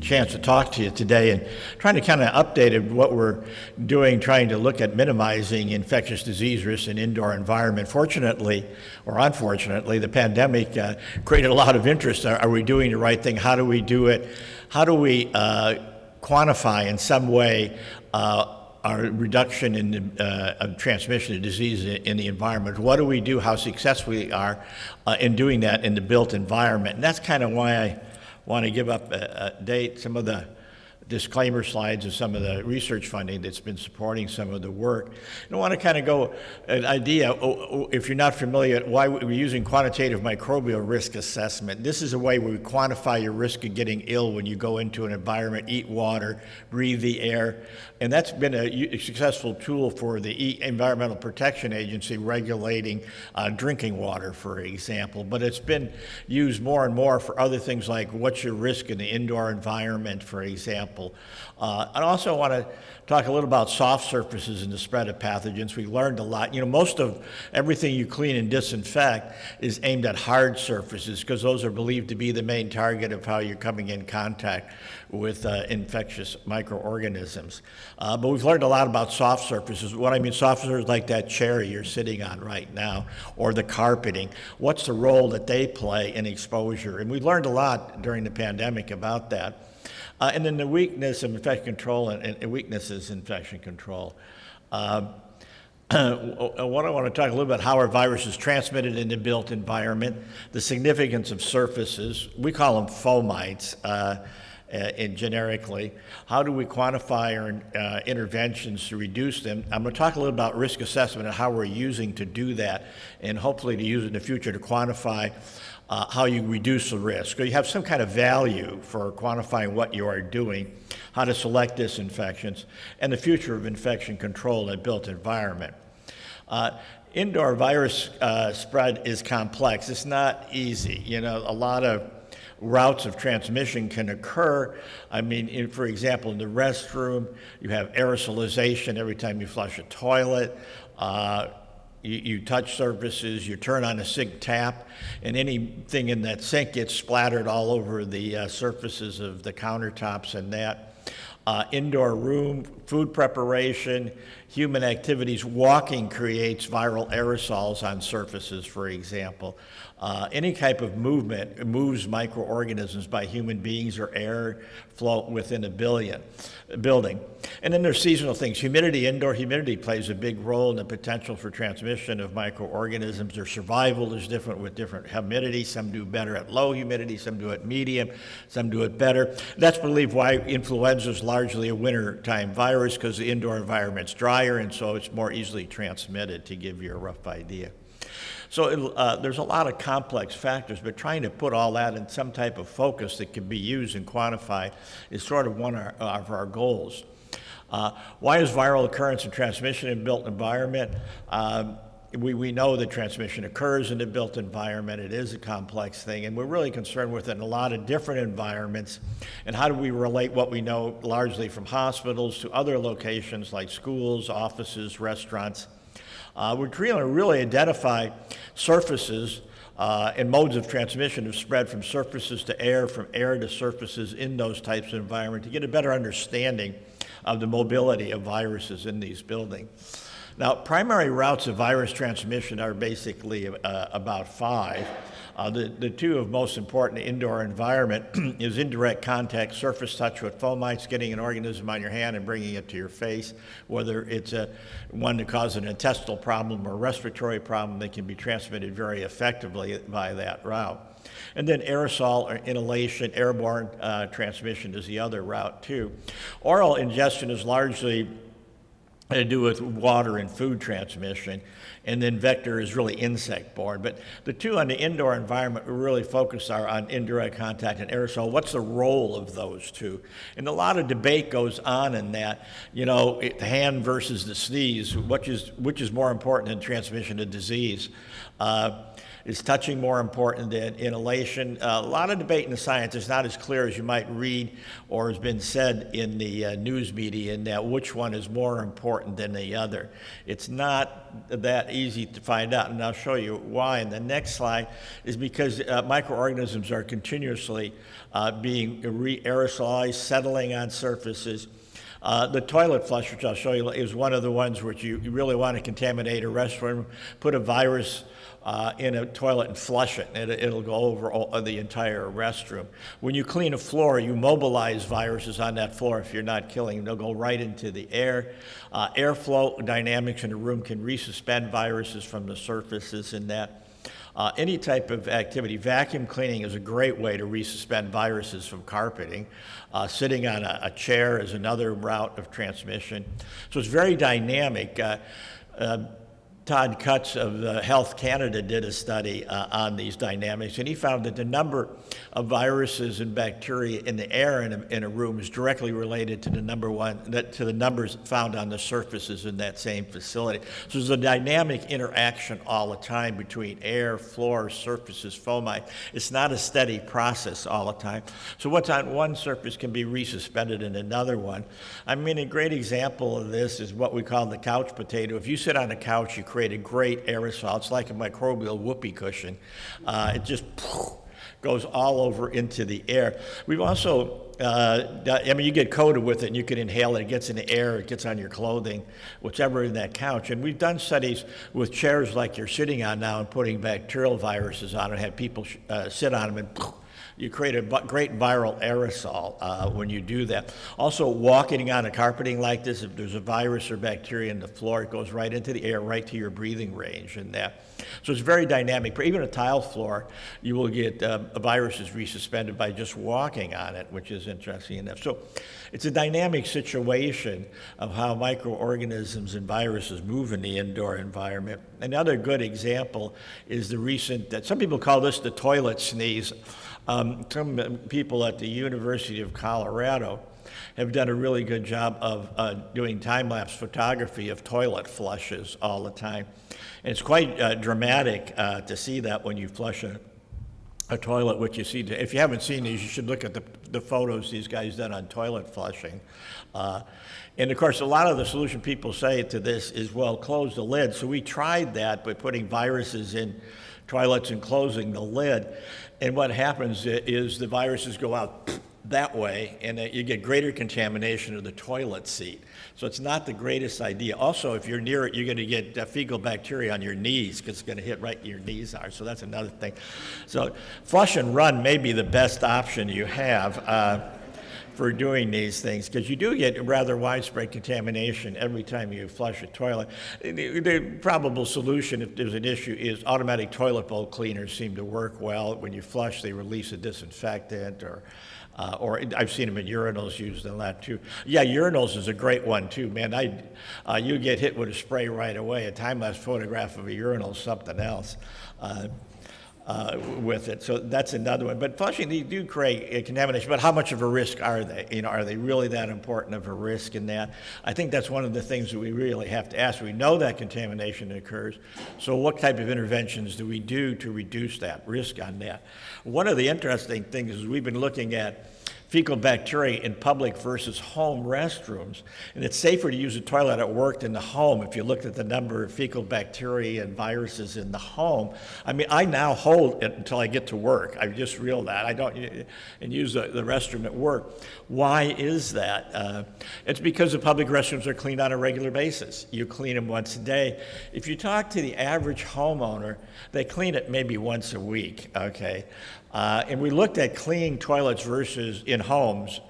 chance to talk to you today and trying to kind of update what we're doing, trying to look at minimizing infectious disease risks in indoor environment. Fortunately, or unfortunately, the pandemic created a lot of interest. Are we doing the right thing? How do we do it? How do we quantify in some way our reduction in of transmission of disease in the environment? What do we do? How successful we are in doing that in the built environment? And that's kind of why I want to give up a date, some of the disclaimer slides of some of the research funding that's been supporting some of the work. And I want to kind of go an idea, if you're not familiar, why we're using quantitative microbial risk assessment. This is a way where we quantify your risk of getting ill when you go into an environment, eat water, breathe the air. And that's been a successful tool for the Environmental Protection Agency regulating drinking water, for example. But it's been used more and more for other things like what's your risk in the indoor environment, for example. I also want to talk a little about soft surfaces and the spread of pathogens. We learned a lot. You know, most of everything you clean and disinfect is aimed at hard surfaces because those are believed to be the main target of how you're coming in contact with infectious microorganisms. But we've learned a lot about soft surfaces. What I mean, soft surfaces like that chair you're sitting on right now, or the carpeting. What's the role that they play in exposure? And we learned a lot during the pandemic about that. And then the weakness of infection control and weaknesses in infection control. What I want to talk a little bit how are viruses transmitted in the built environment, the significance of surfaces. We call them fomites generically. How do we quantify our interventions to reduce them? I'm going to talk a little about risk assessment and how we're using to do that, and hopefully to use it in the future to quantify how you reduce the risk. So you have some kind of value for quantifying what you are doing, how to select disinfections, and the future of infection control in a built environment. Indoor virus spread is complex. It's not easy. You know, a lot of routes of transmission can occur. I mean, for example, in the restroom, you have aerosolization every time you flush a toilet. You touch surfaces, you turn on a sink tap, and anything in that sink gets splattered all over the surfaces of the countertops and that. Indoor room, food preparation, human activities, walking creates viral aerosols on surfaces, for example. Any type of movement moves microorganisms by human beings or air flow within a building. And then there's seasonal things. Humidity, indoor humidity plays a big role in the potential for transmission of microorganisms. Their survival is different with different humidity. Some do better at low humidity, some do it medium, some do it better. That's believed why influenza is largely a wintertime virus, because the indoor environment's drier and so it's more easily transmitted, to give you a rough idea. So there's a lot of complex factors, but trying to put all that in some type of focus that can be used and quantified is sort of one of our goals. Why is viral occurrence and transmission in built environment? We know that transmission occurs in the built environment. It is a complex thing, and we're really concerned with it in a lot of different environments. And how do we relate what we know largely from hospitals to other locations like schools, offices, restaurants? We're trying to really identify surfaces and modes of transmission of spread from surfaces to air, from air to surfaces in those types of environments to get a better understanding of the mobility of viruses in these buildings. Now, primary routes of virus transmission are basically about 5. The two of most important indoor environment is indirect contact, surface touch with fomites, getting an organism on your hand and bringing it to your face, whether it's one that causes an intestinal problem or a respiratory problem that can be transmitted very effectively by that route. And then aerosol or inhalation, airborne transmission is the other route too. Oral ingestion is largely to do with water and food transmission, and then vector is really insect-borne. But the two on the indoor environment we really focus on indirect contact and aerosol. What's the role of those two? And a lot of debate goes on in that, you know, the hand versus the sneeze, which is more important in transmission of disease. Is touching more important than inhalation? A lot of debate in the science. It's not as clear as you might read or has been said in the news media in that which one is more important than the other. It's not that easy to find out, and I'll show you why. And the next slide is because microorganisms are continuously being re-aerosolized, settling on surfaces. The toilet flush, which I'll show you, is one of the ones which you really want to contaminate a restroom, put a virus in a toilet and flush it, and it'll go over the entire restroom. When you clean a floor, you mobilize viruses on that floor. If you're not killing them, they'll go right into the air. Airflow dynamics in a room can resuspend viruses from the surfaces in that. Any type of activity. Vacuum cleaning is a great way to resuspend viruses from carpeting. Sitting on a chair is another route of transmission. So it's very dynamic. Todd Cutts of Health Canada did a study on these dynamics, and he found that the number of viruses and bacteria in the air in a room is directly related to the numbers found on the surfaces in that same facility. So there's a dynamic interaction all the time between air, floor, surfaces, fomi. It's not a steady process all the time. So what's on one surface can be resuspended in another one. I mean, a great example of this is what we call the couch potato. If you sit on a couch, you create a great aerosol. It's like a microbial whoopee cushion. It just goes all over into the air. We've also, you get coated with it and you can inhale it. It gets in the air, it gets on your clothing, whichever in that couch. And we've done studies with chairs like you're sitting on now and putting bacterial viruses on it, have people sit on them and you create a great viral aerosol when you do that. Also, walking on a carpeting like this, if there's a virus or bacteria in the floor, it goes right into the air, right to your breathing range and that. So it's very dynamic. Even a tile floor, you will get viruses resuspended by just walking on it, which is interesting enough. So it's a dynamic situation of how microorganisms and viruses move in the indoor environment. Another good example is the recent, some people call this the toilet sneeze. Some people at the University of Colorado have done a really good job of doing time-lapse photography of toilet flushes all the time. And it's quite dramatic to see that when you flush a toilet, which you see. If you haven't seen these, you should look at the photos these guys done on toilet flushing. And of course, a lot of the solution people say to this is, well, close the lid. So we tried that by putting viruses in toilets and closing the lid. And what happens is the viruses go out that way, and you get greater contamination of the toilet seat. So it's not the greatest idea. Also, if you're near it, you're going to get fecal bacteria on your knees because it's going to hit right where your knees are. So that's another thing. So flush and run may be the best option you have for doing these things, because you do get rather widespread contamination every time you flush a toilet. The probable solution, if there's an issue, is automatic toilet bowl cleaners seem to work well. When you flush, they release a disinfectant, or I've seen them in urinals used in that too. Yeah, urinals is a great one too, man. You get hit with a spray right away. A time-lapse photograph of a urinal is something else. With it. So that's another one. But flushing, they do create a contamination, but how much of a risk are they? Are they really that important of a risk in that? I think that's one of the things that we really have to ask. We know that contamination occurs, so what type of interventions do we do to reduce that risk on that? One of the interesting things is we've been looking at fecal bacteria in public versus home restrooms. And it's safer to use a toilet at work than the home if you looked at the number of fecal bacteria and viruses in the home. I mean, I now hold it until I get to work. I just realized that. I don't and use the restroom at work. Why is that? It's because the public restrooms are cleaned on a regular basis. You clean them once a day. If you talk to the average homeowner, they clean it maybe once a week, okay? And we looked at cleaning toilets versus in homes.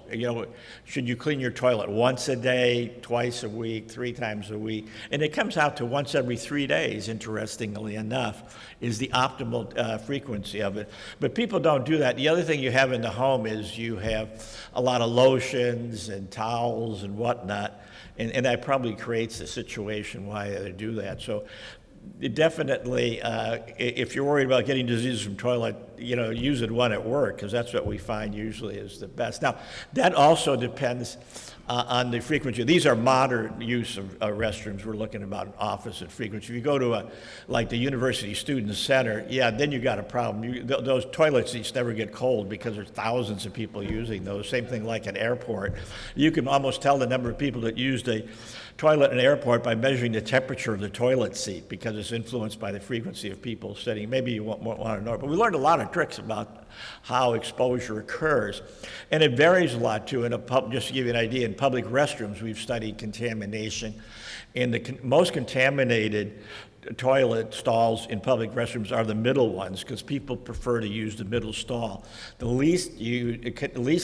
Should you clean your toilet once a day, twice a week, 3 times a week? And it comes out to once every 3 days, interestingly enough, is the optimal frequency of it. But people don't do that. The other thing you have in the home is you have a lot of lotions and towels and whatnot, and that probably creates a situation why they do that. So definitely, if you're worried about getting diseases from toilet, using one at work, because that's what we find usually is the best. Now, that also depends on the frequency. These are modern use of restrooms. We're looking about an office and frequency. If you go to like the University Student Center, yeah, then you got a problem. Those toilet seats never get cold because there's thousands of people using those. Same thing like an airport. You can almost tell the number of people that used a toilet in an airport by measuring the temperature of the toilet seat, because it's influenced by the frequency of people sitting. Maybe you won't want to know, but we learned a lot of tricks about how exposure occurs. And it varies a lot too. Just to give you an idea, in public restrooms, we've studied contamination. And the most contaminated toilet stalls in public restrooms are the middle ones, because people prefer to use the middle stall. The least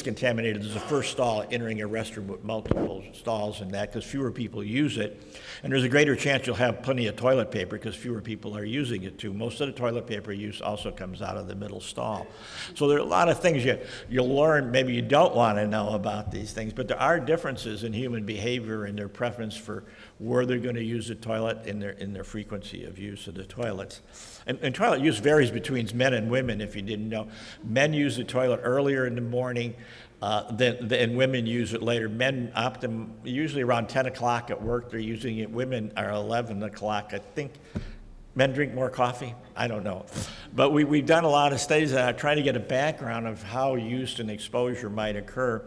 contaminated is the first stall entering a restroom with multiple stalls, and that because fewer people use it, and there's a greater chance you'll have plenty of toilet paper because fewer people are using it too. Most of the toilet paper use also comes out of the middle stall. So there are a lot of things you'll learn. Maybe you don't want to know about these things, but there are differences in human behavior and their preference for where they're going to use the toilet in their frequency of use of the toilets. And toilet use varies between men and women, if you didn't know. Men use the toilet earlier in the morning, and women use it later. Men opt them usually around 10 o'clock at work, they're using it. Women are 11 o'clock. I think men drink more coffee? I don't know. But we've done a lot of studies trying to get a background of how use and exposure might occur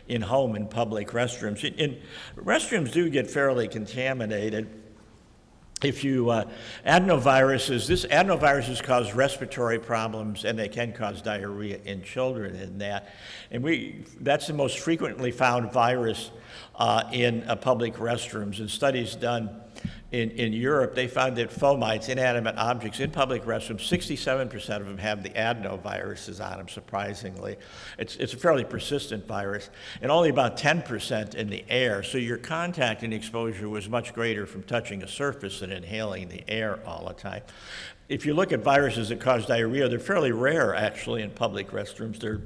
in home and public restrooms. And restrooms do get fairly contaminated. If you adenoviruses cause respiratory problems, and they can cause diarrhea in children in that. And that's the most frequently found virus in public restrooms. And studies done in Europe, they found that fomites, inanimate objects in public restrooms, 67% of them have the adenoviruses on them, surprisingly. It's a fairly persistent virus, and only about 10% in the air. So your contact and exposure was much greater from touching a surface than inhaling the air all the time. If you look at viruses that cause diarrhea, they're fairly rare, actually, in public restrooms. They're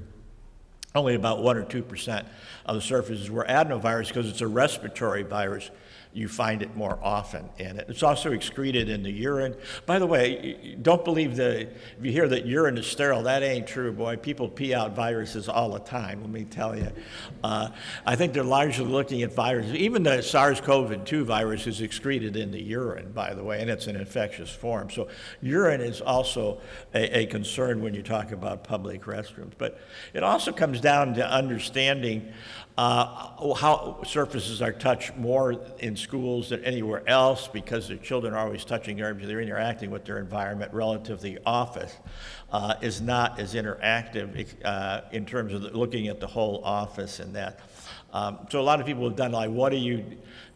only about 1 or 2% of the surfaces, where adenovirus, because it's a respiratory virus, you find it more often in it. It's also excreted in the urine. By the way, don't believe if you hear that urine is sterile, that ain't true, boy. People pee out viruses all the time, let me tell you. I think they're largely looking at viruses. Even the SARS-CoV-2 virus is excreted in the urine, by the way, and it's an infectious form. So urine is also a concern when you talk about public restrooms. But it also comes down to understanding how surfaces are touched more in schools than anywhere else, because the children are always touching their, they're interacting with their environment, relative to the office is not as interactive in terms of looking at the whole office and that. So a lot of people have done like, what are you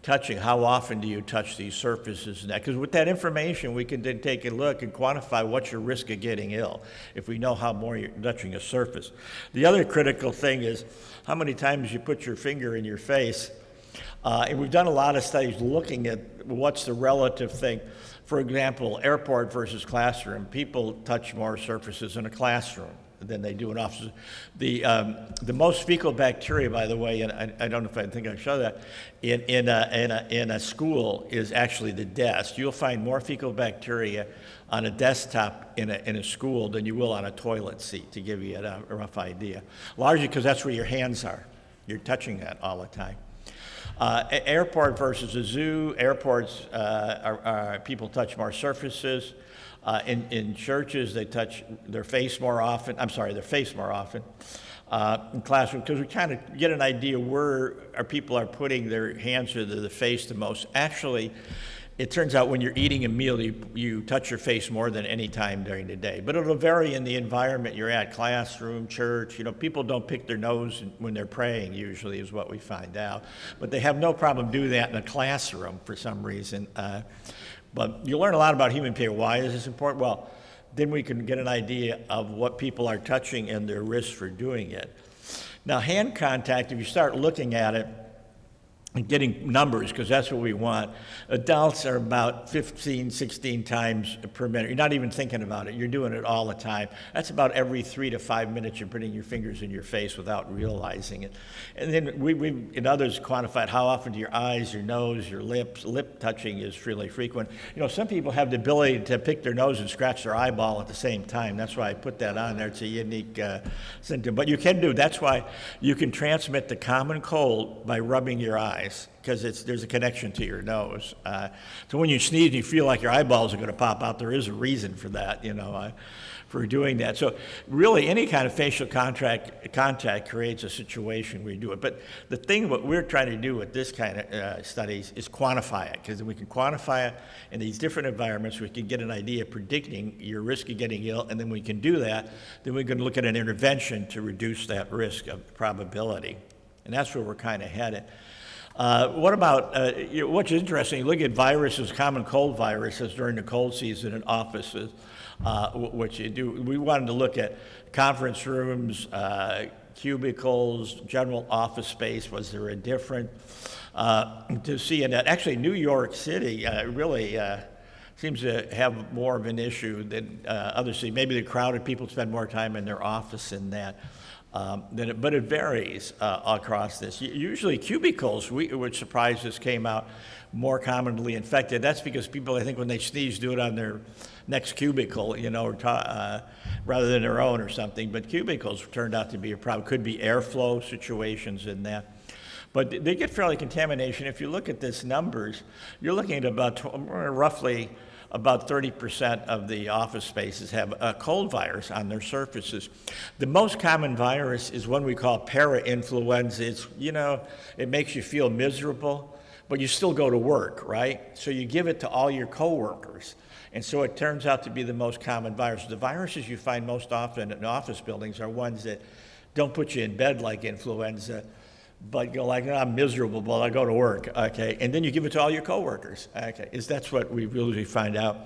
touching? How often do you touch these surfaces and that? Because with that information, we can then take a look and quantify what's your risk of getting ill if we know how more you're touching a surface. The other critical thing is how many times you put your finger in your face. And we've done a lot of studies looking at what's the relative thing. For example, airport versus classroom. People touch more surfaces in a classroom than they do in offices. The most fecal bacteria, by the way, and I don't know if I think I show that, in a school is actually the desk. You'll find more fecal bacteria on a desktop in a school than you will on a toilet seat, to give you a rough idea. Largely because that's where your hands are. You're touching that all the time. Airport versus a zoo. Airports, people touch more surfaces. In churches, they touch their face more often. Their face more often. In classrooms, because we kind of get an idea where people are putting their hands to the face the most. Actually, it turns out when you're eating a meal, you touch your face more than any time during the day. But it'll vary in the environment you're at, classroom, church. People don't pick their nose when they're praying, usually, is what we find out. But they have no problem doing that in a classroom for some reason. But you learn a lot about human behavior. Why is this important? Well, then we can get an idea of what people are touching and their risk for doing it. Now, hand contact, if you start looking at it, and getting numbers, because that's what we want. Adults are about 15, 16 times per minute. You're not even thinking about it. You're doing it all the time. That's about every 3 to 5 minutes you're putting your fingers in your face without realizing it. And then we and others quantified how often do your eyes, your nose, your lips, lip touching is really frequent. You know, some people have the ability to pick their nose and scratch their eyeball at the same time. That's why I put that on there. It's a unique symptom. But you can do, that's why you can transmit the common cold by rubbing your eyes, because there's a connection to your nose. So when you sneeze and you feel like your eyeballs are going to pop out, there is a reason for that, for doing that. So really any kind of facial contact creates a situation where you do it. But the thing what we're trying to do with this kind of studies is quantify it, because we can quantify it in these different environments. We can get an idea of predicting your risk of getting ill, and then we can do that. Then we can look at an intervention to reduce that risk of probability. And that's where we're kind of headed. What about, what's interesting, you look at viruses, common cold viruses during the cold season in offices, which you do. We wanted to look at conference rooms, cubicles, general office space. Was there a difference? To see in that, actually New York City really seems to have more of an issue than other cities. Maybe the crowded people spend more time in their office in that. But it varies across this. Usually cubicles, which surprised us, came out more commonly infected. That's because people, I think, when they sneeze, do it on their next cubicle, rather than their own or something. But cubicles turned out to be a problem. Could be airflow situations in that. But they get fairly contamination. If you look at this numbers, you're looking at about roughly about 30% of the office spaces have a cold virus on their surfaces. The most common virus is one we call para-influenza. It's, it makes you feel miserable, but you still go to work, right? So you give it to all your coworkers. And so it turns out to be the most common virus. The viruses you find most often in office buildings are ones that don't put you in bed like influenza, but go like, I'm miserable, but I go to work, okay? And then you give it to all your coworkers, okay? That's what we usually find out.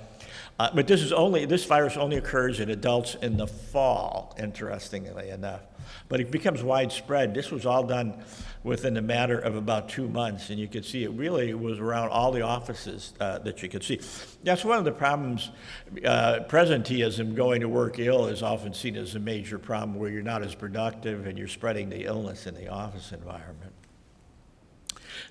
But this virus only occurs in adults in the fall, interestingly enough. But it becomes widespread. This was all done within a matter of about 2 months, and you could see it really was around all the offices that you could see. That's one of the problems. Presenteeism, going to work ill, is often seen as a major problem where you're not as productive and you're spreading the illness in the office environment.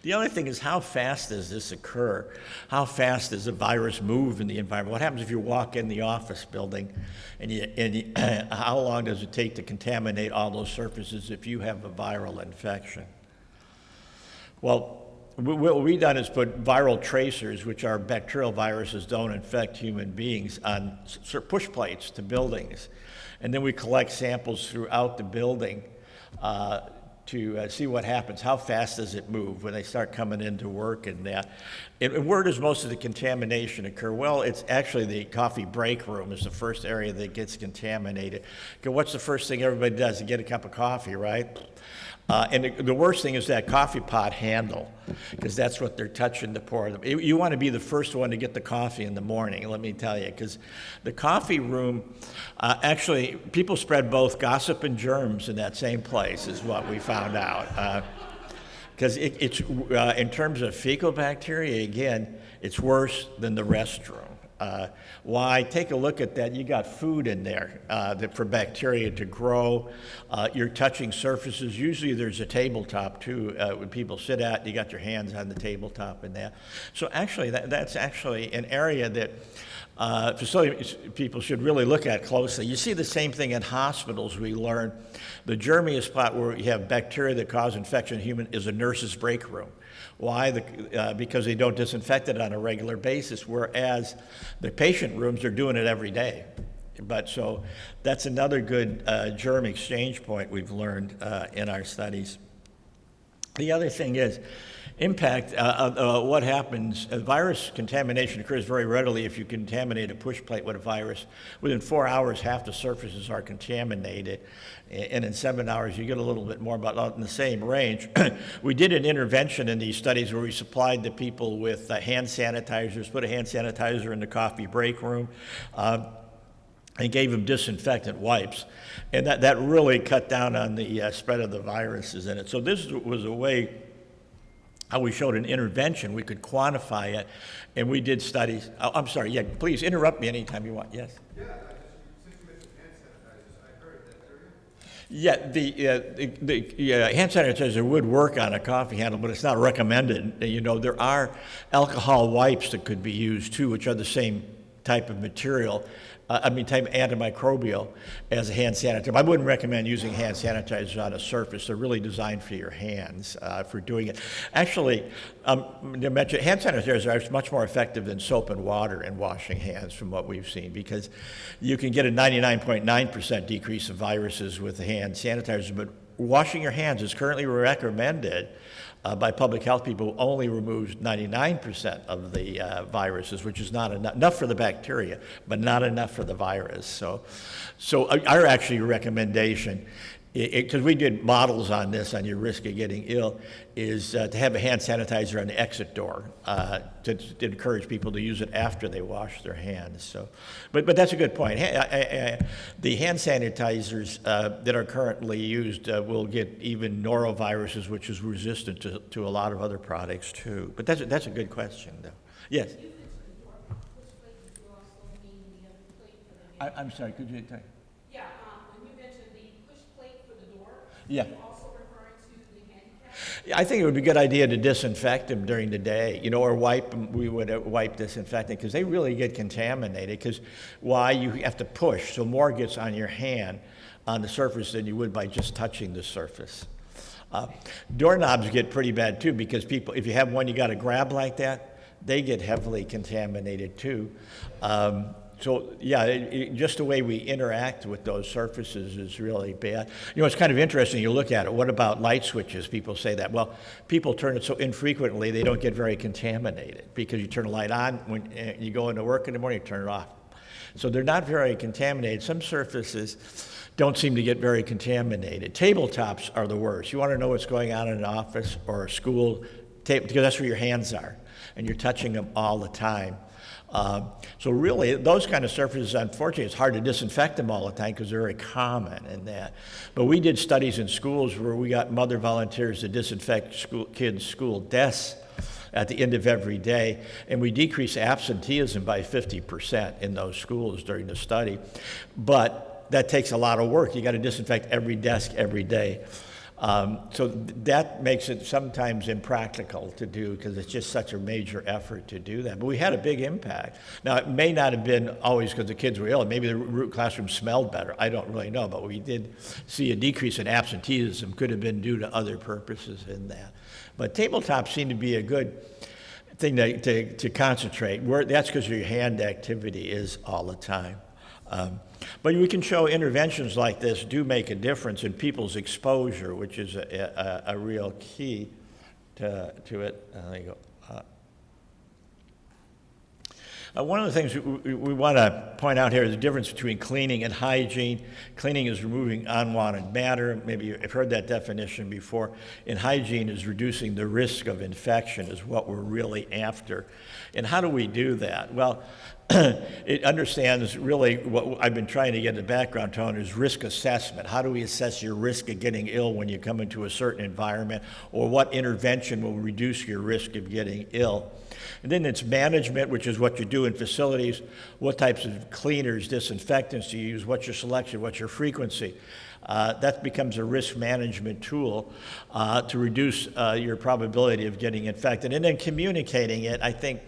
The other thing is, how fast does this occur? How fast does a virus move in the environment? What happens if you walk in the office building and how long does it take to contaminate all those surfaces if you have a viral infection? Well, what we've done is put viral tracers, which are bacterial viruses, don't infect human beings, on push plates to buildings. And then we collect samples throughout the building to see what happens. How fast does it move when they start coming into work and that? And where does most of the contamination occur? Well, it's actually the coffee break room is the first area that gets contaminated. Because what's the first thing everybody does? They get a cup of coffee, right? And the worst thing is that coffee pot handle, because that's what they're touching to pour them. You want to be the first one to get the coffee in the morning, let me tell you, because the coffee room, actually, people spread both gossip and germs in that same place, is what we found out. Because it's in terms of fecal bacteria, again, it's worse than the restroom. Why? Take a look at that. You got food in there for bacteria to grow. You're touching surfaces. Usually there's a tabletop too. When people sit at, you got your hands on the tabletop and that. So actually, that's actually an area that facility people should really look at closely. You see the same thing in hospitals. We learn the germiest spot where you have bacteria that cause infection in human is a nurse's break room. Why? Because they don't disinfect it on a regular basis, whereas the patient rooms are doing it every day. But so that's another good germ exchange point we've learned in our studies. The other thing is impact what happens. Virus contamination occurs very readily if you contaminate a push plate with a virus. Within 4 hours, half the surfaces are contaminated, and in 7 hours, you get a little bit more, but in the same range. We did an intervention in these studies where we supplied the people with hand sanitizers, put a hand sanitizer in the coffee break room, and gave them disinfectant wipes. And that really cut down on the spread of the viruses in it. So this was a way how we showed an intervention, we could quantify it, and we did studies. Oh, I'm sorry, yeah, please interrupt me anytime you want, yes? Yeah, since you mentioned hand sanitizers, I heard that earlier. Yeah, the hand sanitizer would work on a coffee handle, but it's not recommended. You know, there are alcohol wipes that could be used too, which are the same type of material, type of antimicrobial as a hand sanitizer. I wouldn't recommend using hand sanitizers on a surface. They're really designed for your hands for doing it. Actually, to mention, hand sanitizers are much more effective than soap and water in washing hands from what we've seen, because you can get a 99.9% decrease of viruses with the hand sanitizers, but washing your hands is currently recommended by public health people, only removes 99% of the viruses, which is not enough for the bacteria, but not enough for the virus. So our actually recommendation, because we did models on this, on your risk of getting ill, is to have a hand sanitizer on the exit door to encourage people to use it after they wash their hands. So, but that's a good point. The hand sanitizers that are currently used will get even noroviruses, which is resistant to a lot of other products too. But that's a good question, though. Yes. I'm sorry. Could you tell? Yeah, when you mentioned the push plate for the door, Yeah. are you also referring to the handicap? Yeah, I think it would be a good idea to disinfect them during the day, you know, or wipe them. We would wipe disinfectant, because they really get contaminated. Because why? You have to push, so more gets on your hand on the surface than you would by just touching the surface. Doorknobs get pretty bad too, because people, if you have one you got to grab like that, they get heavily contaminated too. So yeah, just the way we interact with those surfaces is really bad. You know, it's kind of interesting, you look at it, what about light switches? People say that. Well, people turn it so infrequently, they don't get very contaminated, because you turn a light on, when you go into work in the morning, you turn it off. So they're not very contaminated. Some surfaces don't seem to get very contaminated. Tabletops are the worst. You want to know what's going on in an office or a school, because that's where your hands are, and you're touching them all the time. So really, those kind of surfaces, unfortunately, it's hard to disinfect them all the time because they're very common in that. But we did studies in schools where we got mother volunteers to disinfect kids' school desks at the end of every day, and we decreased absenteeism by 50% in those schools during the study. But that takes a lot of work. You got to disinfect every desk every day. So that makes it sometimes impractical to do, because it's just such a major effort to do that. But we had a big impact. Now, it may not have been always because the kids were ill. Maybe the classroom smelled better. I don't really know. But we did see a decrease in absenteeism. Could have been due to other purposes in that. But tabletops seem to be a good thing to concentrate. That's because your hand activity is all the time. But we can show interventions like this do make a difference in people's exposure, which is a real key to it. There you go. One of the things we want to point out here is the difference between cleaning and hygiene. Cleaning is removing unwanted matter. Maybe you've heard that definition before. And hygiene is reducing the risk of infection, is what we're really after. And how do we do that? Well, it understands really what I've been trying to get the background on is risk assessment. How do we assess your risk of getting ill when you come into a certain environment, or what intervention will reduce your risk of getting ill? And then it's management, which is what you do in facilities. What types of cleaners, disinfectants do you use? What's your selection? What's your frequency? That becomes a risk management tool to reduce your probability of getting infected. And then communicating it, I think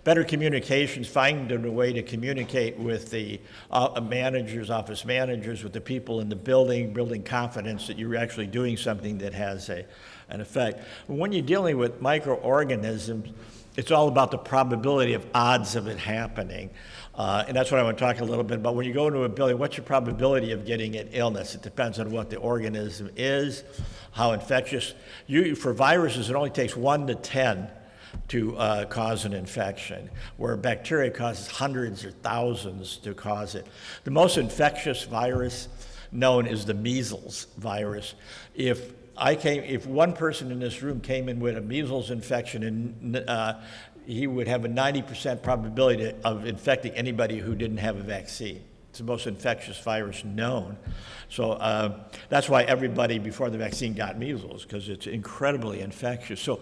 better communications, finding a way to communicate with the managers, office managers, with the people in the building, building confidence that you're actually doing something that has an effect. When you're dealing with microorganisms, it's all about the probability of odds of it happening. And that's what I want to talk a little bit about. When you go into a building, what's your probability of getting an illness? It depends on what the organism is, how infectious. For viruses, it only takes 1 to 10 to cause an infection, where bacteria causes hundreds or thousands to cause it. The most infectious virus known is the measles virus. If one person in this room came in with a measles infection, and he would have a 90% probability of infecting anybody who didn't have a vaccine. It's the most infectious virus known. So that's why everybody before the vaccine got measles, because it's incredibly infectious. So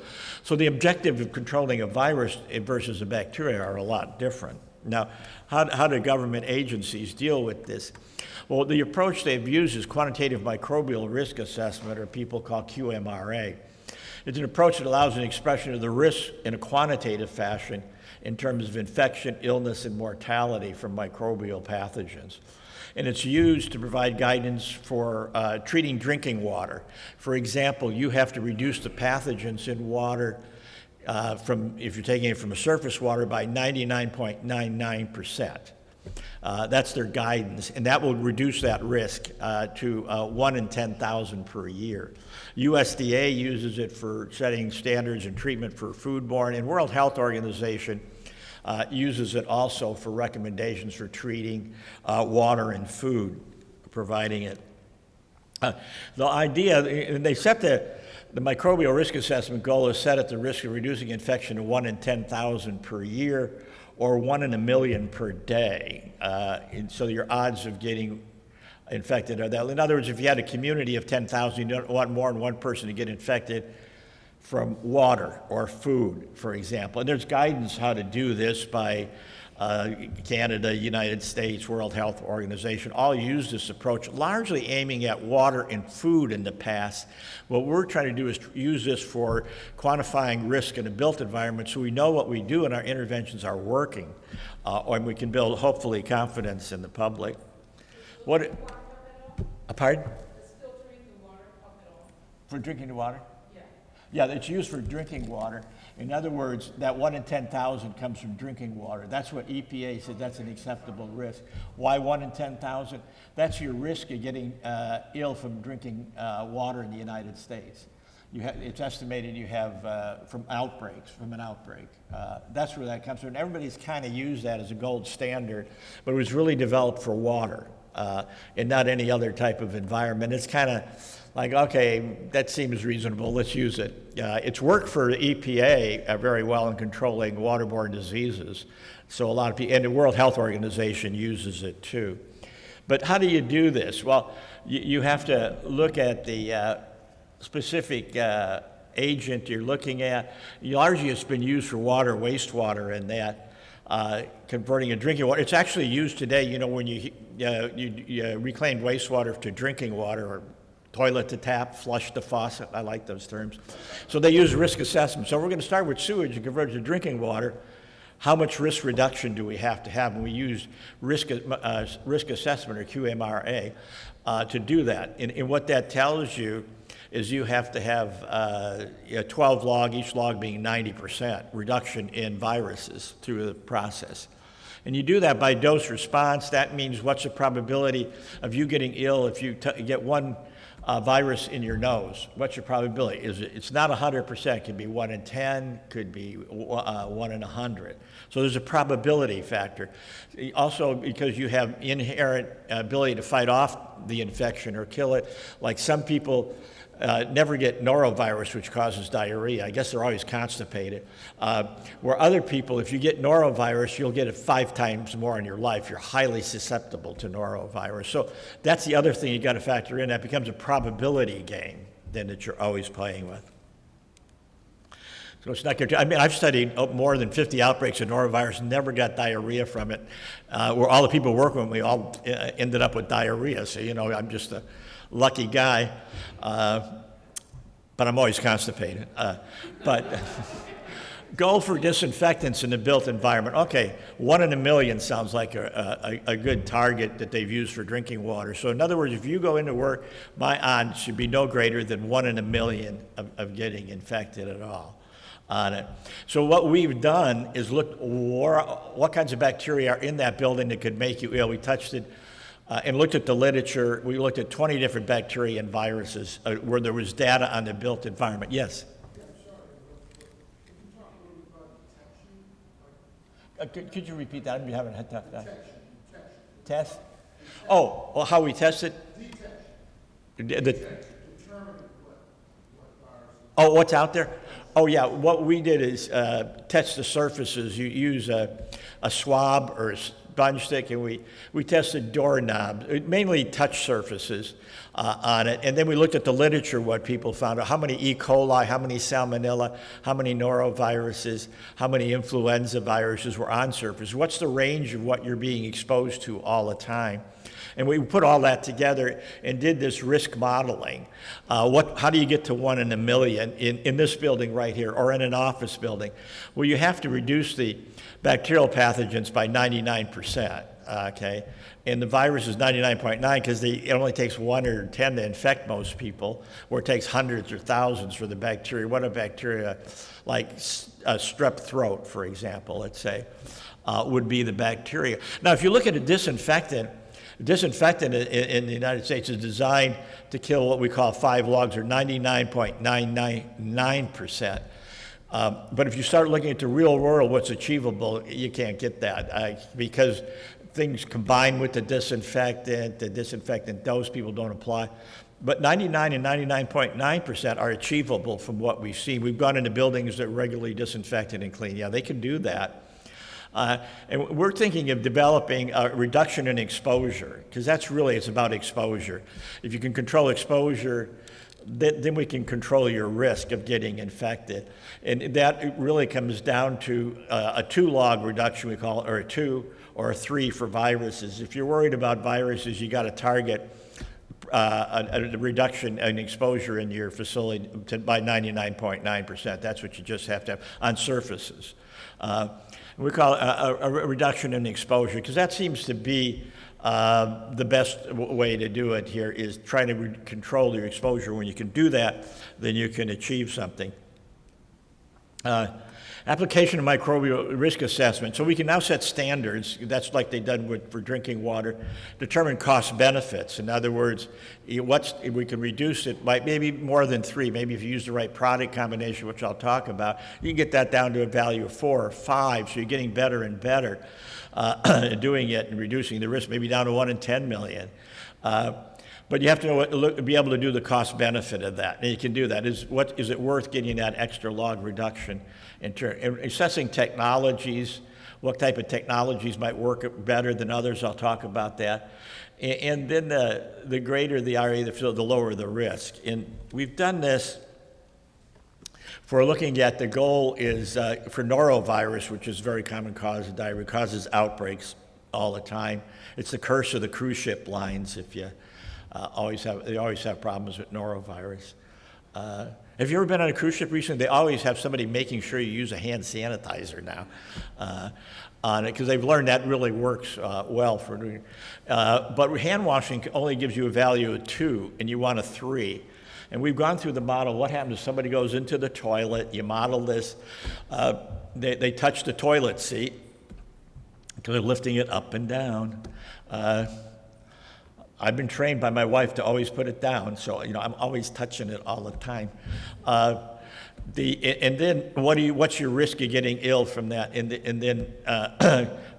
the objective of controlling a virus versus a bacteria are a lot different. Now, how do government agencies deal with this? Well, the approach they've used is quantitative microbial risk assessment, or people call QMRA. It's an approach that allows an expression of the risk in a quantitative fashion in terms of infection, illness, and mortality from microbial pathogens. And it's used to provide guidance for treating drinking water. For example, you have to reduce the pathogens in water if you're taking it from a surface water by 99.99%. That's their guidance, and that will reduce that risk to 1 in 10,000 per year. USDA uses it for setting standards and treatment for foodborne, and World Health Organization uses it also for recommendations for treating water and food, providing it. The idea, and they set the microbial risk assessment goal is set at the risk of reducing infection to 1 in 10,000 per year, or 1 in a million per day. And so your odds of getting infected are that. In other words, if you had a community of 10,000, you don't want more than one person to get infected from water or food, for example. And there's guidance how to do this by Canada, United States, World Health Organization, all use this approach, largely aiming at water and food in the past. What we're trying to do is use this for quantifying risk in a built environment so we know what we do and our interventions are working, and we can build, hopefully, confidence in the public. Pardon? Does filtering the water help at all? For drinking the water? Yeah. Yeah, it's used for drinking water. In other words, that 1 in 10,000 comes from drinking water. That's what EPA said, that's an acceptable risk. Why 1 in 10,000? That's your risk of getting ill from drinking water in the United States. It's estimated you have from an outbreak. That's where that comes from. And everybody's kind of used that as a gold standard, but it was really developed for water and not any other type of environment. It's kind of like, okay, that seems reasonable, let's use it. It's worked for the EPA very well in controlling waterborne diseases. So a lot of people, and the World Health Organization uses it too. But how do you do this? Well, you have to look at the specific agent you're looking at. Largely it's been used for water, wastewater, and that. Converting a drinking water. It's actually used today, you know, when you reclaim wastewater to drinking water, or toilet to tap, flush to faucet. I like those terms. So they use risk assessment. So we're going to start with sewage and convert it to drinking water. How much risk reduction do we have to have? And we use risk assessment, or QMRA, to do that. And what that tells you is you have to have 12 log, each log being 90% reduction in viruses through the process. And you do that by dose response. That means what's the probability of you getting ill if you get one virus in your nose? What's your probability? It's not 100%. It could be 1 in 10, could be 1 in 100. So there's a probability factor. Also, because you have inherent ability to fight off the infection or kill it, like some people never get norovirus, which causes diarrhea. I guess they're always constipated. Where other people, if you get norovirus, you'll get it 5 times more in your life. You're highly susceptible to norovirus. So that's the other thing you got to factor in. That becomes a probability game then that you're always playing with. So it's not good. I mean, I've studied more than 50 outbreaks of norovirus, never got diarrhea from it. Where all the people working with me all ended up with diarrhea. So, you know, I'm just a lucky guy, but I'm always constipated. But goal for disinfectants in the built environment. Okay, 1 in a million sounds like a good target that they've used for drinking water. So in other words, if you go into work, my odds should be no greater than 1 in a million of getting infected at all on it. So what we've done is looked what kinds of bacteria are in that building that could make you ill. We touched it and looked at the literature. We looked at 20 different bacteria and viruses where there was data on the built environment. Yes? Yeah, I'm sorry. Can you talk a little bit about detection? Could you repeat that? I'm having a tough time. Detection. Test? Oh, well, how we test it? Detection. Determine what virus. Oh, what's out there? Oh, yeah. What we did is test the surfaces. You use a swab or sponge stick, and we tested doorknobs, mainly touch surfaces on it. And then we looked at the literature, what people found out, how many E. coli, how many salmonella, how many noroviruses, how many influenza viruses were on surface. What's the range of what you're being exposed to all the time? And we put all that together and did this risk modeling. How do you get to 1 in a million in this building right here, or in an office building? Well, you have to reduce the bacterial pathogens by 99%, okay? And the virus is 99.9 because it only takes 1 or 10 to infect most people, where it takes hundreds or thousands for the bacteria. What a bacteria like strep throat, for example, let's say, would be the bacteria. Now, if you look at a disinfectant in the United States is designed to kill what we call 5 logs, or 99.999%. But if you start looking at the real world, what's achievable, you can't get that because things combine with the disinfectant dose, people don't apply. But 99 and 99.9% are achievable from what we've seen. We've gone into buildings that regularly disinfected and clean. Yeah, they can do that. And we're thinking of developing a reduction in exposure, because it's about exposure. If you can control exposure, then we can control your risk of getting infected. And that really comes down to a 2-log reduction, we call it, or a 2 or a 3 for viruses. If you're worried about viruses, you got to target a reduction in exposure in your facility by 99.9%. That's what you just have to have on surfaces. We call it a reduction in exposure, because that seems to be the best way to do it here, is trying to control your exposure. When you can do that, then you can achieve something. Application of microbial risk assessment. So we can now set standards, that's like they've done for drinking water, determine cost benefits. In other words, we can reduce it by maybe more than 3. Maybe if you use the right product combination, which I'll talk about, you can get that down to a value of 4 or 5. So you're getting better and better doing it and reducing the risk, maybe down to 1 in 10 million. But you have to be able to do the cost benefit of that. And you can do that. Is it worth getting that extra log reduction? Assessing technologies, what type of technologies might work better than others, I'll talk about that. And then the greater the RA, the lower the risk. And we've done this for looking at, the goal is for norovirus, which is a very common cause of diarrhea, causes outbreaks all the time. It's the curse of the cruise ship lines if you they always have problems with norovirus. Have you ever been on a cruise ship recently? They always have somebody making sure you use a hand sanitizer now on it, because they've learned that really works well for doing. But hand washing only gives you a value of 2, and you want a 3. And we've gone through the model. What happens if somebody goes into the toilet? You model this. They touch the toilet seat because they're lifting it up and down. I've been trained by my wife to always put it down, so I'm always touching it all the time. And then what's your risk of getting ill from that? And then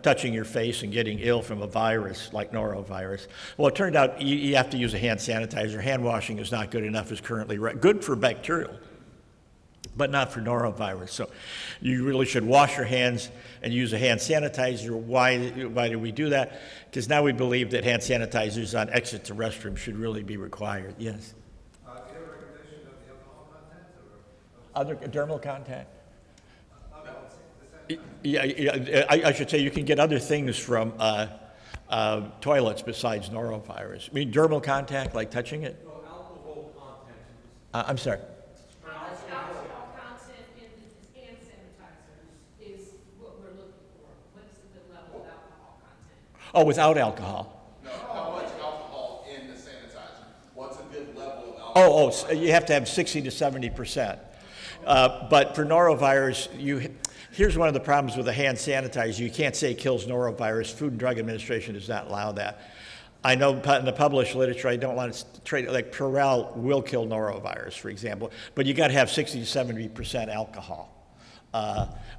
touching your face and getting ill from a virus like norovirus. Well, it turned out you have to use a hand sanitizer. Hand washing is not good enough. It's currently good for bacterial, but not for norovirus. So you really should wash your hands and use a hand sanitizer. Why do we do that? Because now we believe that hand sanitizers on exit to restroom should really be required. Yes? Do you have a recommendation of the alcohol content? Other dermal contact? Yeah, I should say you can get other things from toilets besides norovirus. I mean, dermal contact, like touching it? No, alcohol content. I'm sorry. How much alcohol content in the hand sanitizers is what we're looking for? What is the good level of alcohol content? Oh, without alcohol. No, how much alcohol in the sanitizer? What's a good level of alcohol? So you have to have 60 to 70%. But for norovirus, here's one of the problems with a hand sanitizer. You can't say it kills norovirus. Food and Drug Administration does not allow that. I know in the published literature, I don't want to trade, like Purell will kill norovirus, for example, but you got to have 60 to 70% alcohol.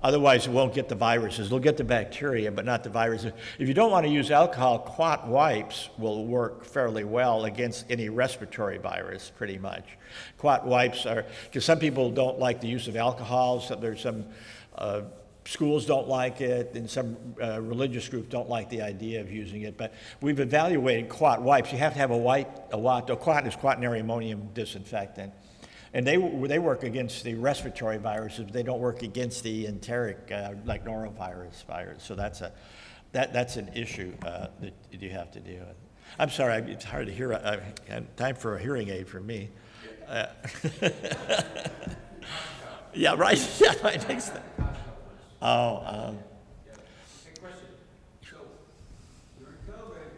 Otherwise, it won't get the viruses. It'll get the bacteria, but not the viruses. If you don't want to use alcohol, clot wipes will work fairly well against any respiratory virus, pretty much. Clot wipes are, because some people don't like the use of alcohol, so there's some schools don't like it, and some religious groups don't like the idea of using it. But we've evaluated quat wipes. You have to have a quat is quaternary ammonium disinfectant. And they work against the respiratory viruses, but they don't work against the enteric, like norovirus virus. So that's an issue that you have to deal with. I'm sorry, it's hard to hear. I had time for a hearing aid for me. Yeah, right. Yeah, right. Next thing. Oh. Hey, question. So, during COVID,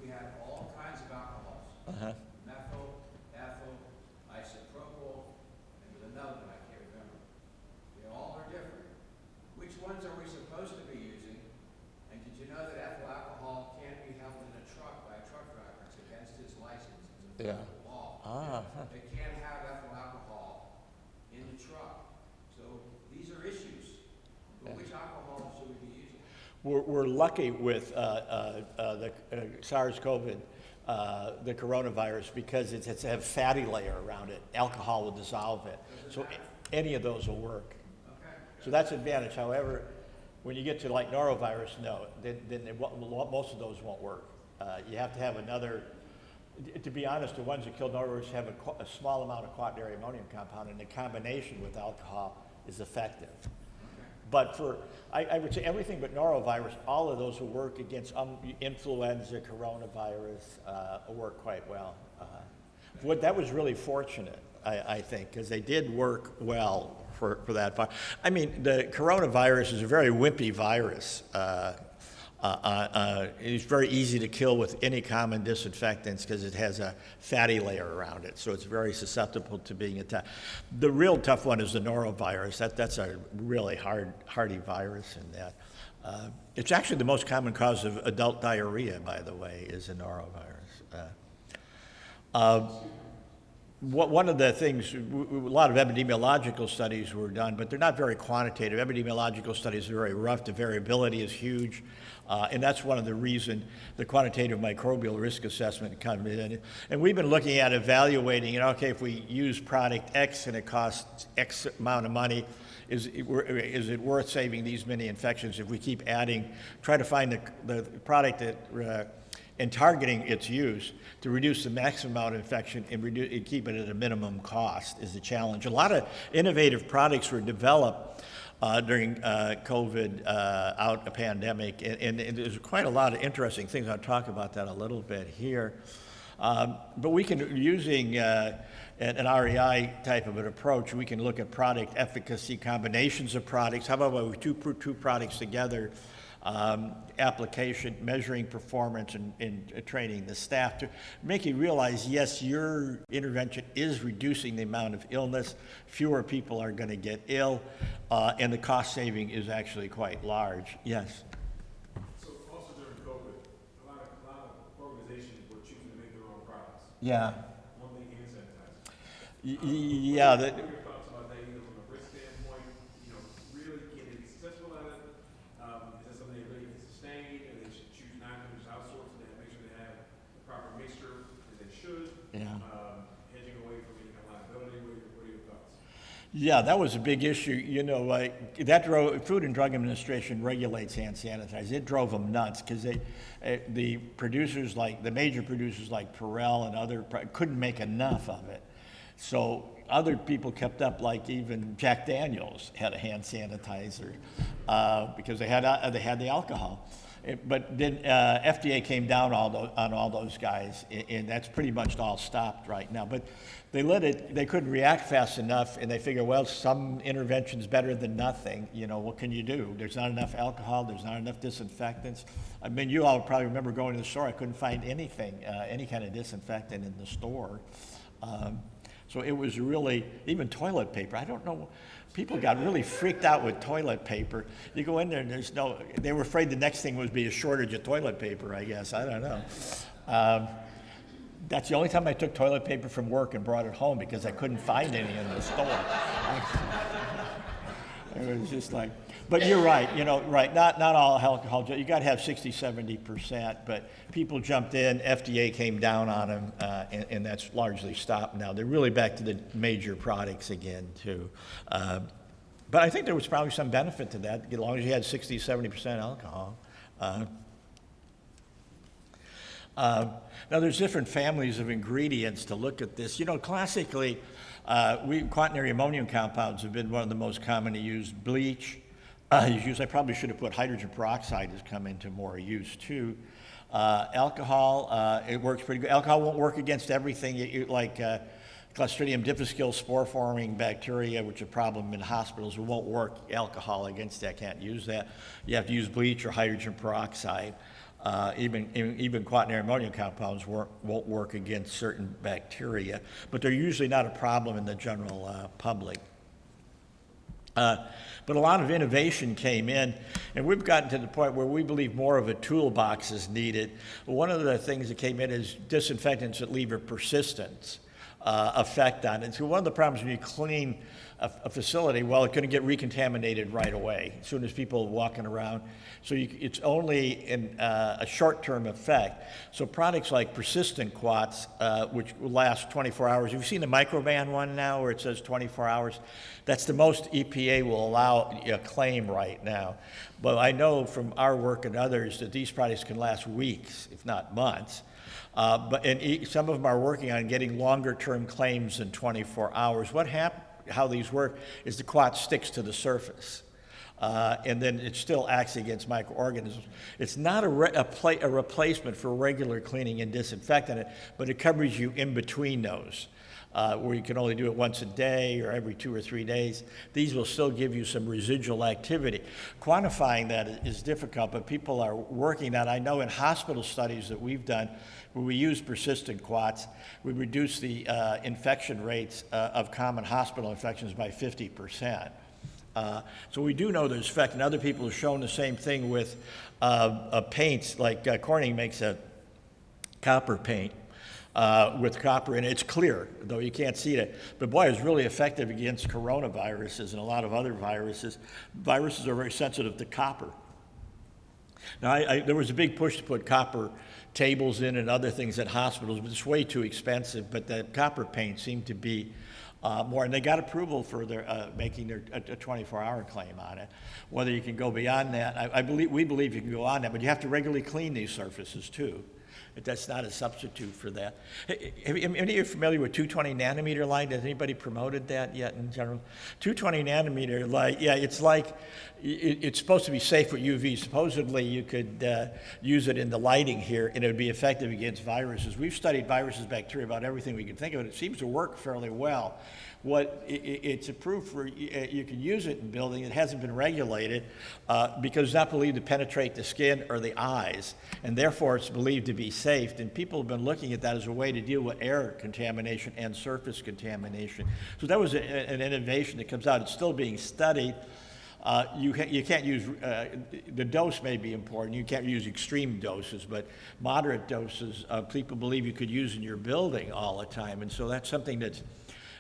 we had all kinds of alcohols. Uh-huh. Methyl, ethyl, isopropyl, and there's another one I can't remember. They all are different. Which ones are we supposed to be using? And did you know that ethyl alcohol can't be held in a truck by a truck driver? It's against his license. It's a Yeah. federal law. They can't have ethyl alcohol in the truck. So these are issues. But which alcohol should we be using? We're lucky with the SARS-CoV, the coronavirus, because it's a fatty layer around it. Alcohol will dissolve it. So any of those will work. Okay. So that's an advantage. However, when you get to like norovirus, no, then most of those won't work. You have to have another, to be honest, the ones that kill norovirus have a small amount of quaternary ammonium compound, and the combination with alcohol is effective. But I would say everything but norovirus, all of those will work against influenza, coronavirus, work quite well. That was really fortunate, I think, because they did work well for that. I mean, the coronavirus is a very wimpy virus. It's very easy to kill with any common disinfectants because it has a fatty layer around it, so it's very susceptible to being attacked. The real tough one is the norovirus. That's a really hardy virus in that. It's actually the most common cause of adult diarrhea, by the way, is a norovirus. One of the things, a lot of epidemiological studies were done, but they're not very quantitative. Epidemiological studies are very rough. The variability is huge. And that's one of the reasons the quantitative microbial risk assessment comes in. And we've been looking at evaluating, okay, if we use product X and it costs X amount of money, is it worth saving these many infections if we keep adding, try to find the product that and targeting its use to reduce the maximum amount of infection and keep it at a minimum cost is the challenge. A lot of innovative products were developed during COVID out a pandemic, and there's quite a lot of interesting things. I'll talk about that a little bit here. But we can, using an REI type of an approach, we can look at product efficacy, combinations of products. How about when we two products together, application, measuring performance, and training the staff to make you realize, yes, your intervention is reducing the amount of illness, fewer people are going to get ill, and the cost saving is actually quite large. Yes? So also during COVID, a lot of organizations were choosing to make their own products. Yeah. One thing hand sanitizer. Yeah. What are your thoughts about that, either from a risk standpoint, really can they be successful at it? Is that something they really can sustain, and they should choose not to just outsource and make sure they have the proper mixture as they should? Yeah. Hedging away from any kind of liability. What are your thoughts? Yeah, that was a big issue. That drove, Food and Drug Administration regulates hand sanitizer. It drove them nuts because the producers, like the major producers like Perel and other, couldn't make enough of it. So other people kept up, like even Jack Daniels had a hand sanitizer because they had the alcohol. But then FDA came down on all those guys, and that's pretty much all stopped right now. But they couldn't react fast enough, and they figured, well, some intervention's better than nothing. What can you do? There's not enough alcohol, there's not enough disinfectants. I mean, you all probably remember going to the store, I couldn't find anything, any kind of disinfectant in the store. So it was really, even toilet paper, I don't know, people got really freaked out with toilet paper. You go in there and they were afraid the next thing would be a shortage of toilet paper, I guess, I don't know. That's the only time I took toilet paper from work and brought it home because I couldn't find any in the store. It was just like, but you're right, right, not all alcohol, you got to have 60, 70%, but people jumped in, FDA came down on them, and that's largely stopped now. They're really back to the major products again, too. But I think there was probably some benefit to that, as long as you had 60, 70% alcohol. Now, there's different families of ingredients to look at this. You know, classically, quaternary ammonium compounds have been one of the most commonly used. Bleach is used. I probably should have put hydrogen peroxide has come into more use too. Alcohol, it works pretty good. Alcohol won't work against everything, like Clostridium difficile spore-forming bacteria, which is a problem in hospitals. It won't work alcohol against that, can't use that. You have to use bleach or hydrogen peroxide. Even quaternary ammonium compounds won't work against certain bacteria, but they're usually not a problem in the general public. But a lot of innovation came in, and we've gotten to the point where we believe more of a toolbox is needed. One of the things that came in is disinfectants that leave a persistence effect on it. So one of the problems when you clean a facility, well, it's going to get recontaminated right away as soon as people are walking around. So it's only in a short-term effect. So products like persistent quats, which will last 24 hours. Have you seen the Microban one now where it says 24 hours? That's the most EPA will allow a claim right now. But I know from our work and others that these products can last weeks, if not months. And some of them are working on getting longer-term claims than 24 hours. How these work is the quat sticks to the surface, and then it still acts against microorganisms. It's not a replacement for regular cleaning and disinfectant, but it covers you in between those, where you can only do it once a day or every 2 or 3 days. These will still give you some residual activity. Quantifying that is difficult, but people are working on it. I know in hospital studies that we've done, where we use persistent quats, we reduce the infection rates of common hospital infections by 50%. So we do know there's effect, and other people have shown the same thing with paints, like Corning makes a copper paint with copper, and it's clear, though you can't see it. But boy, it's really effective against coronaviruses and a lot of other viruses. Viruses are very sensitive to copper. Now, there was a big push to put copper tables in and other things at hospitals, but it's way too expensive. But the copper paint seemed to be more, and they got approval for their making their a 24-hour claim on it. Whether you can go beyond that, we believe you can go on that, but you have to regularly clean these surfaces too. That's not a substitute for that. Any of you familiar with 220 nanometer light? Has anybody promoted that yet in general? 220 nanometer light, yeah, it's like, it's supposed to be safe with UV. Supposedly you could use it in the lighting here and it would be effective against viruses. We've studied viruses, bacteria, about everything we can think of, and it seems to work fairly well. It's approved for, you can use it in building. It hasn't been regulated because it's not believed to penetrate the skin or the eyes, and therefore it's believed to be safe. And people have been looking at that as a way to deal with air contamination and surface contamination. So that was an innovation that comes out. It's still being studied. You can't use, the dose may be important. You can't use extreme doses, but moderate doses people believe you could use in your building all the time. And so that's something that's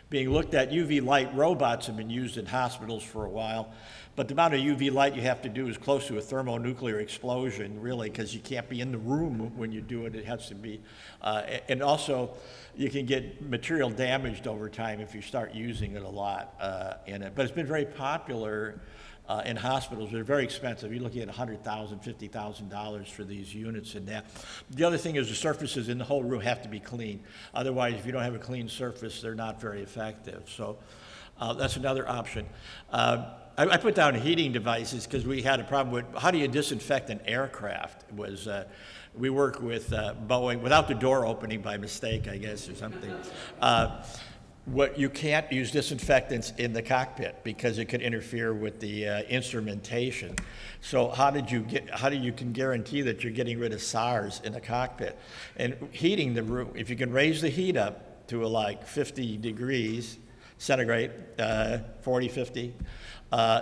being looked at. UV light robots have been used in hospitals for a while, but the amount of UV light you have to do is close to a thermonuclear explosion, really, because you can't be in the room when you do it. It has to be, and also you can get material damaged over time if you start using it a lot in it. But it's been very popular in hospitals. They're very expensive. You're looking at $100,000, $50,000 for these units and that. The other thing is the surfaces in the whole room have to be clean. Otherwise, if you don't have a clean surface, they're not very effective. So that's another option. I put down heating devices because we had a problem with how do you disinfect an aircraft. We work with Boeing without the door opening by mistake, I guess, or something. You can't use disinfectants in the cockpit because it could interfere with the instrumentation. So how do you can guarantee that you're getting rid of SARS in the cockpit? And heating the room, if you can raise the heat up to like 50 degrees centigrade, 40, 50,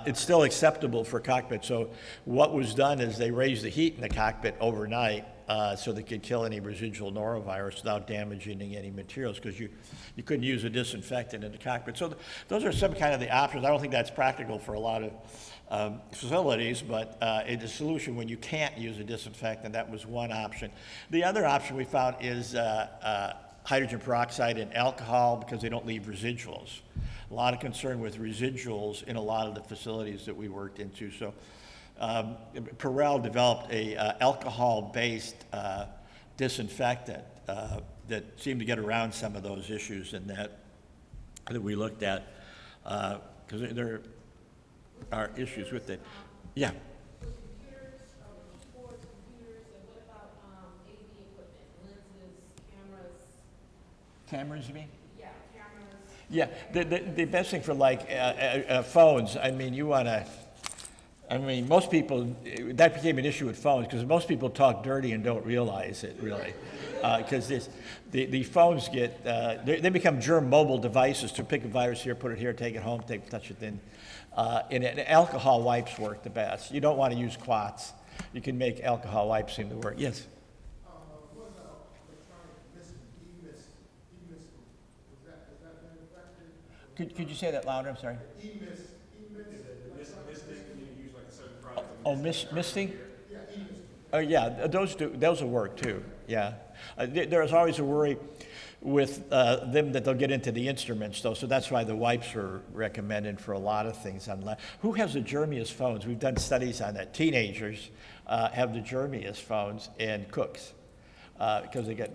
it's still acceptable for cockpit. So what was done is they raised the heat in the cockpit overnight so they could kill any residual norovirus without damaging any materials, because you couldn't use a disinfectant in the cockpit. So those are some kind of the options. I don't think that's practical for a lot of facilities, but it's a solution when you can't use a disinfectant. That was one option. The other option we found is hydrogen peroxide and alcohol because they don't leave residuals. A lot of concern with residuals in a lot of the facilities that we worked into. So Perel developed a alcohol-based disinfectant that seemed to get around some of those issues and that we looked at, because there are issues with it. Yeah. With computers, keyboards, computers, and what about AV equipment, lenses, cameras? Cameras, you mean? Yeah, cameras. Yeah, the best thing for like phones, I mean, most people, that became an issue with phones because most people talk dirty and don't realize it really. Because the phones get, they become germ mobile devices to pick a virus here, put it here, take it home, touch it then. And alcohol wipes work the best. You don't want to use quats. You can make alcohol wipes seem to work. Yes? What about electronic mist, e-mist? E-mist, is that manufactured? Could you say that louder? I'm sorry. E-mist, Misting, you use like a certain product. Oh, misting? yeah, e-mist. Oh, yeah, those will work too, yeah. There's always a worry with them that they'll get into the instruments though, so that's why the wipes are recommended for a lot of things. Who has the germiest phones? We've done studies on that. Teenagers have the germiest phones and cooks because they get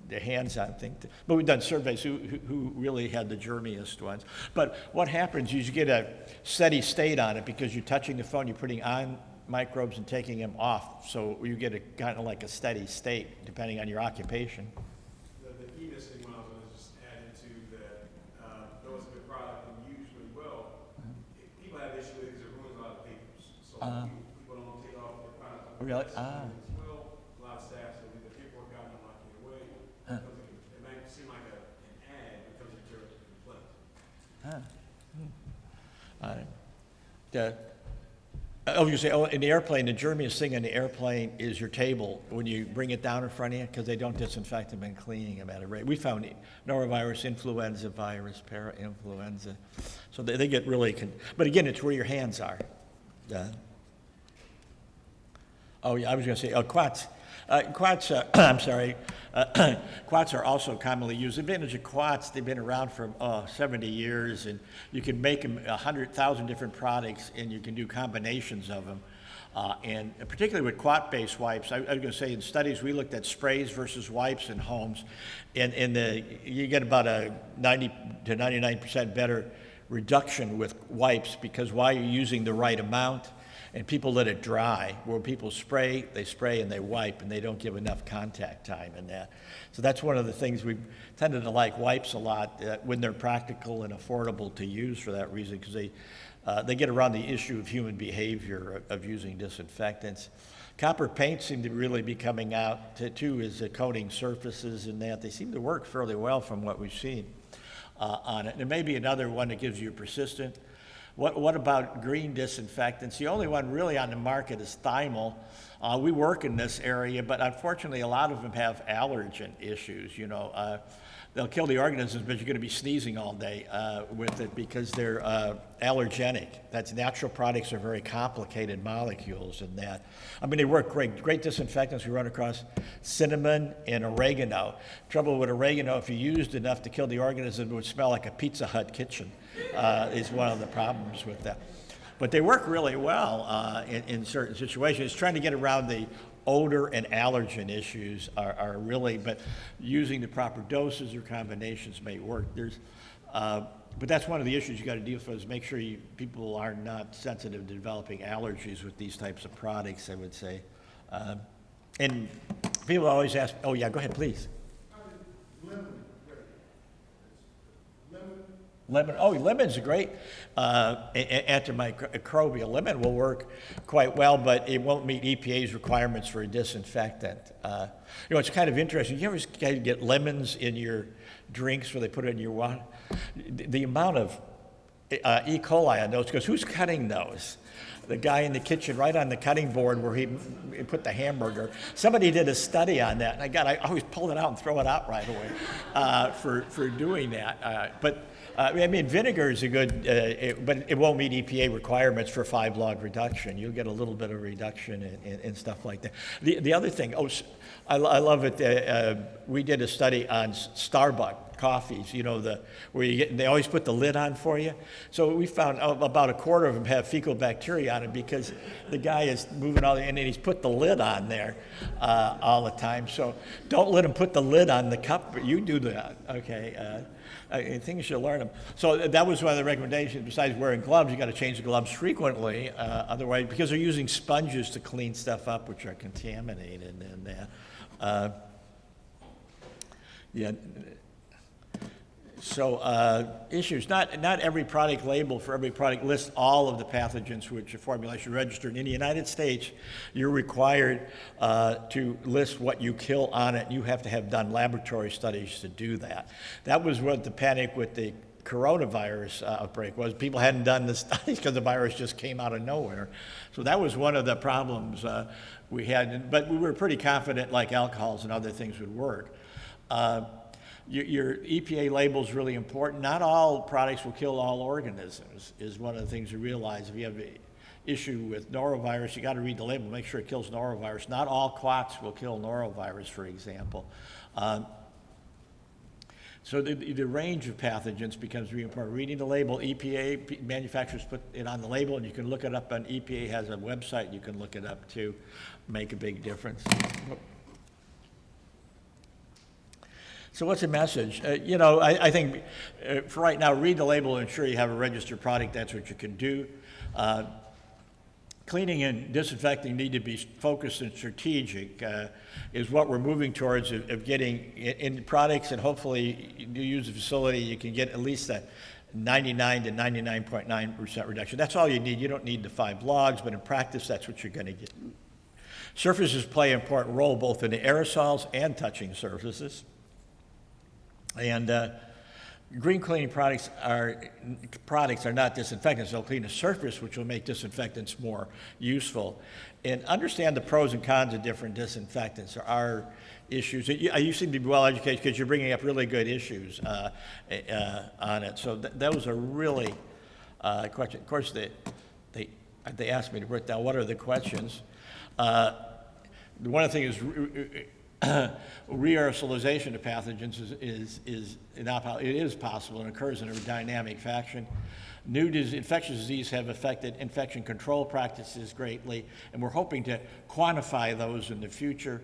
their hands on things. But we've done surveys who really had the germiest ones. But what happens is you get a steady state on it because you're touching the phone, you're putting on microbes and taking them off. So you get a kind of like a steady state depending on your occupation. The e-misting one I was going to just add into that, though it's a good product and used really well, people have issue with it because it ruins a lot of papers. So people don't take off their product. Really? Well, a lot of staff, so leave the paperwork out and lock it away. It might seem like an ad, but it becomes a direct complaint. You say, in the airplane, the germiest thing in the airplane is your table when you bring it down in front of you because they don't disinfect them and cleaning them at a rate. We found norovirus, influenza virus, para-influenza. So they get really, but again, it's where your hands are. Oh, yeah, I was going to say, quats. Quats, I'm sorry, quats are also commonly used. The advantage of quats, they've been around for 70 years, and you can make them 100,000 different products, and you can do combinations of them. And particularly with quat-based wipes, I was going to say in studies we looked at sprays versus wipes in homes, and you get about a 90 to 99% better reduction with wipes because while you're using the right amount, and people let it dry. Where people spray and they wipe, and they don't give enough contact time in that. So that's one of the things we've tended to like wipes a lot when they're practical and affordable to use for that reason, because they get around the issue of human behavior of using disinfectants. Copper paints seem to really be coming out too as coating surfaces and that. They seem to work fairly well from what we've seen on it. And there may be another one that gives you a persistent. What about green disinfectants? The only one really on the market is Thymol. We work in this area, but unfortunately a lot of them have allergen issues. They'll kill the organisms, but you're going to be sneezing all day with it because they're allergenic. That's natural products are very complicated molecules in that. I mean, they work great. Great disinfectants we run across cinnamon and oregano. Trouble with oregano, if you used enough to kill the organism, it would smell like a Pizza Hut kitchen. Is one of the problems with that. But they work really well in certain situations. Trying to get around the odor and allergen issues are really, but using the proper doses or combinations may work. But that's one of the issues you got to deal with is make sure people are not sensitive to developing allergies with these types of products, I would say. And people always ask, oh yeah, go ahead, please. Lemon's a great antimicrobial. Lemon will work quite well, but it won't meet EPA's requirements for a disinfectant. It's kind of interesting. You ever get lemons in your drinks where they put it in your water? The amount of E. coli on those, because who's cutting those? The guy in the kitchen, right on the cutting board where he put the hamburger. Somebody did a study on that, and I always pull it out and throw it out right away for doing that. I mean, vinegar is a good, but it won't meet EPA requirements for 5-log reduction. You'll get a little bit of reduction in stuff like that. The other thing, I love it. We did a study on Starbucks coffees, you know, they always put the lid on for you. So we found about a quarter of them have fecal bacteria on it because the guy is moving and he's put the lid on there all the time. So don't let him put the lid on the cup, but you do that, okay? Things you learn them. So that was one of the recommendations. Besides wearing gloves, you got to change the gloves frequently, otherwise, because they're using sponges to clean stuff up, which are contaminated. And yeah. So issues, not every product label for every product lists all of the pathogens which a formulation registered. In the United States, you're required to list what you kill on it. You have to have done laboratory studies to do that. That was what the panic with the coronavirus outbreak was. People hadn't done the studies because the virus just came out of nowhere. So that was one of the problems we had, but we were pretty confident like alcohols and other things would work. Your EPA label is really important. Not all products will kill all organisms is one of the things you realize. If you have an issue with norovirus, you got to read the label, make sure it kills norovirus. Not all quats will kill norovirus, for example. So the range of pathogens becomes really important. Reading the label, EPA, manufacturers put it on the label, and you can look it up on EPA has a website you can look it up to make a big difference. So what's the message? I think for right now, read the label and ensure you have a registered product. That's what you can do. Cleaning and disinfecting need to be focused and strategic is what we're moving towards of getting in products, and hopefully you use the facility, you can get at least a 99 to 99.9% reduction. That's all you need. You don't need the 5 logs, but in practice, that's what you're going to get. Surfaces play an important role both in the aerosols and touching surfaces. And green cleaning products are not disinfectants. They'll clean the surface, which will make disinfectants more useful. And understand the pros and cons of different disinfectants. There are issues. You seem to be well educated because you're bringing up really good issues on it. So that was a really question. Of course, they asked me to write down what are the questions. One of the things is re-aerosolization of pathogens is possible and occurs in a dynamic fashion. New infectious disease have affected infection control practices greatly, and we're hoping to quantify those in the future.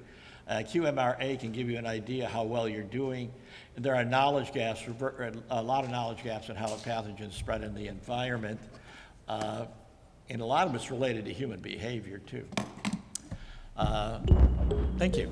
QMRA can give you an idea how well you're doing. There are knowledge gaps, a lot of knowledge gaps on how pathogens spread in the environment, and a lot of it's related to human behavior too. Thank you.